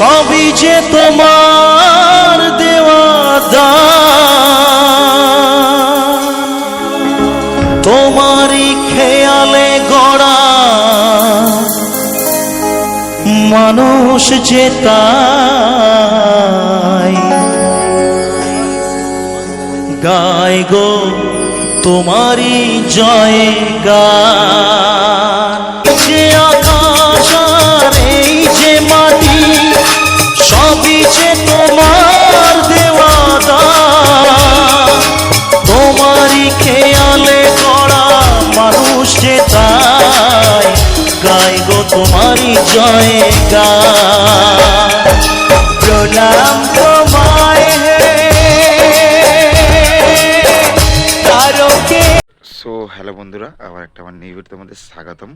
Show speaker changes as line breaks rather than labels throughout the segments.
সবই যে তোমার দেওয়া দান, তোমারই খেয়ালে গড়া মানুষ যে তাই গায় গো তোমারই জয় গান। যে আকাশ আর এই যে মাটি সবই যে তোমার দেওয়া দান, তোমারই খেয়ালে গড়া মানুষ যে তাই গায় গো তোমারই জয় গান। প্রণাম তোমায়
সো হ্যালো বন্ধুরা, আবার একটা আমার নিউ ভিডিওতে তোমাদের স্বাগতম।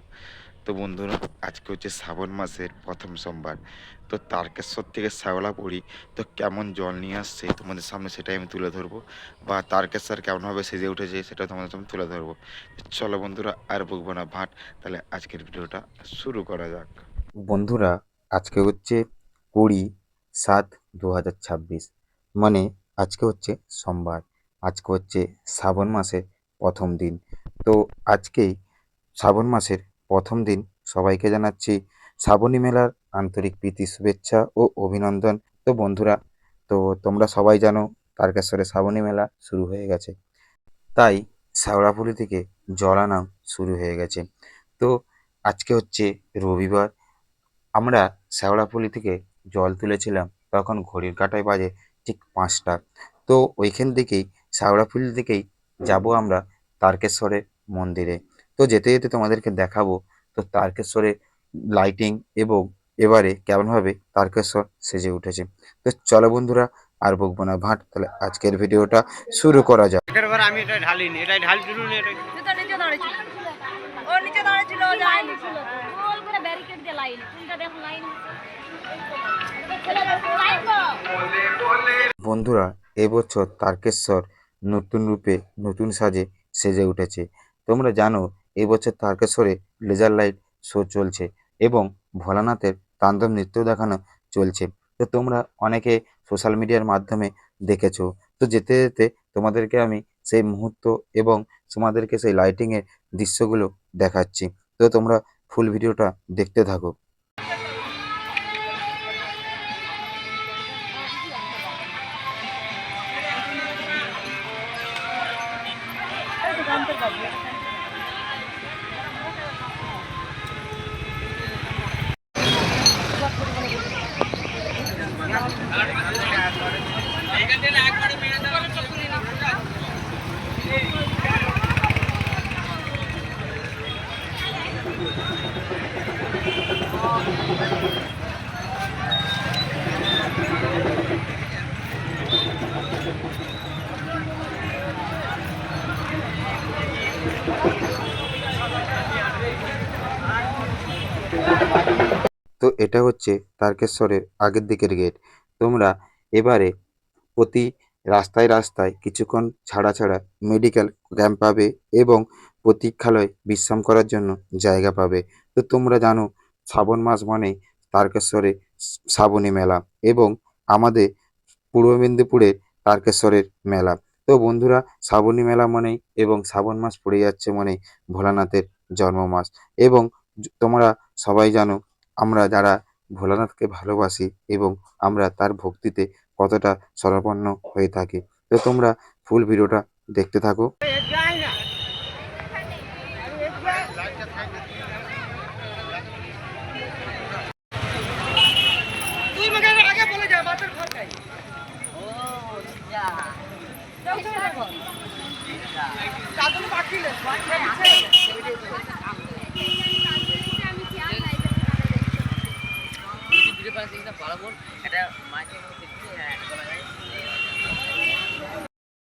তো বন্ধুরা, আজকে হচ্ছে শ্রাবণ মাসের প্রথম সোমবার। তো তারকেশ্বর থেকে শ্যাওলাপুরি তো কেমন জল নিয়ে আসছে তোমাদের সামনে সেটাই আমি তুলে ধরবো, বা তারকেশ্বর কেমনভাবে সেজে উঠেছে সেটা তোমাদের সামনে তুলে ধরবো। চলো বন্ধুরা, আর বকবো না ভাট, তাহলে আজকের ভিডিওটা শুরু করা যাক। বন্ধুরা, আজকে হচ্ছে 20/7/2026, মানে আজকে হচ্ছে সোমবার। আজকে হচ্ছে শ্রাবণ মাসের প্রথম দিন। তো আজকেই শ্রাবণ মাসের প্রথম দিন সবাইকে জানাচ্ছি শ্রাবণী মেলার আন্তরিক প্রীতি শুভেচ্ছা ও অভিনন্দন। তো বন্ধুরা, তো তোমরা সবাই জানো তারকেশ্বরে শ্রাবণী মেলা শুরু হয়ে গেছে, তাই শ্যাওড়াফুলি থেকে জল আনাও শুরু হয়ে গেছে। তো আজকে হচ্ছে রবিবার। আমরা শ্যাওড়াফুলি থেকে জল তুলেছিলাম, তখন ঘড়ির কাঁটায় বাজে ঠিক 5টা। তো ওইখান থেকেই শ্যাওড়াফুলি থেকেই যাব আমরা তারকেশ্বরের মন্দিরে। তো যেতে যেতে তোমাদেরকে দেখাবো তো তারকেশ্বরের লাইটিং এবং এবারে কেমনভাবে তারকেশ্বর সেজে উঠেছে। তো চলো বন্ধুরা, আর বকবো না ভাট, তাহলে আজকের ভিডিওটা শুরু করা যাক।
আমি এটা ঢালিনি, এটা ঢাল দিলুন, এটা নিচে দাঁড়িয়েছিল, ও নিচে দাঁড়িয়েছিল, ও যায়নি গোল করে ব্যারিকেড দিয়ে লাইন, কোনটা দেখো লাইন
বন্ধুরা, এবছর তারকেশ্বর নতুন রূপে নতুন সাজে সেজে উঠেছে। তোমরা জানো এবছর তারকেশ্বরে লেজার লাইট শো চলছে এবং ভোলানাথের তাণ্ডব নৃত্য দেখানো চলছে। তো তোমরা অনেকে সোশ্যাল মিডিয়ার মাধ্যমে দেখেছো। তো যেতে যেতে তোমাদেরকে আমি সেই মুহূর্ত এবং তোমাদেরকে সেই লাইটিংয়ের দৃশ্যগুলো দেখাচ্ছি। তো তোমরা ফুল ভিডিওটা দেখতে থাকো। তো এটা হচ্ছে তারকেশ্বরের আগের দিকের গেট। তোমরা এবারে প্রতি রাস্তায় রাস্তায় কিছুক্ষণ ছাড়া ছাড়া মেডিকেল ক্যাম্প পাবে এবং প্রতীক্ষালয় বিশ্রাম করার জন্য জায়গা পাবে। তো তোমরা জানো শ্রাবণ মাস মানেই তারকেশ্বরে শ্রাবণী মেলা এবং আমাদের পূর্ব মেদিনীপুরের তারকেশ্বরের মেলা। তো বন্ধুরা, শ্রাবণী মেলা মানেই এবং শ্রাবণ মাস পড়ে যাচ্ছে মানেই ভোলানাথের জন্ম মাস। এবং তোমরা সবাই জানো আমরা যারা ভোলানাথকে ভালোবাসি এবং আমরা তার ভক্তিতে কতটা শরণাপন্ন হয়ে থাকি। তো তোমরা ফুল ভিডিওটা দেখতে থাকো।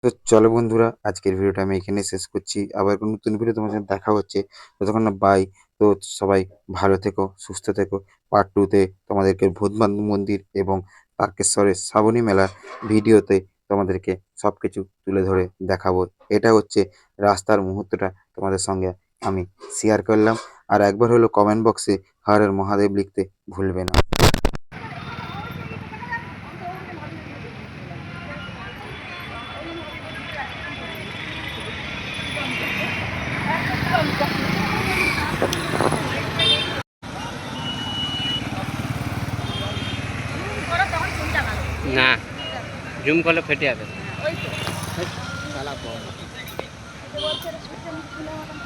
তো চলো বন্ধুরা, আজকের ভিডিওটা আমি এখানে শেষ করছি। আবার কোনো নতুন ভিডিও তোমার সাথে দেখা হচ্ছে, ততক্ষণ না বাই। তো সবাই ভালো থেকো, সুস্থ থেকো। পার্ট 2-তে তোমাদেরকে ভূতবান্ধব মন্দির এবং তারকেশ্বরের শ্রাবণী মেলার ভিডিওতে তোমাদেরকে সব কিছু তুলে ধরে দেখাবো। এটা হচ্ছে রাস্তার মুহূর্তটা তোমাদের সঙ্গে আমি শেয়ার করলাম। আর একবার হলো কমেন্ট বক্সে হর হর মহাদেব লিখতে ভুলবে না।
না জুম করলে ফেটে যাবে
ওই তো
শালা বল।
বলছে রে, সূর্যমুখী ফুলের মতন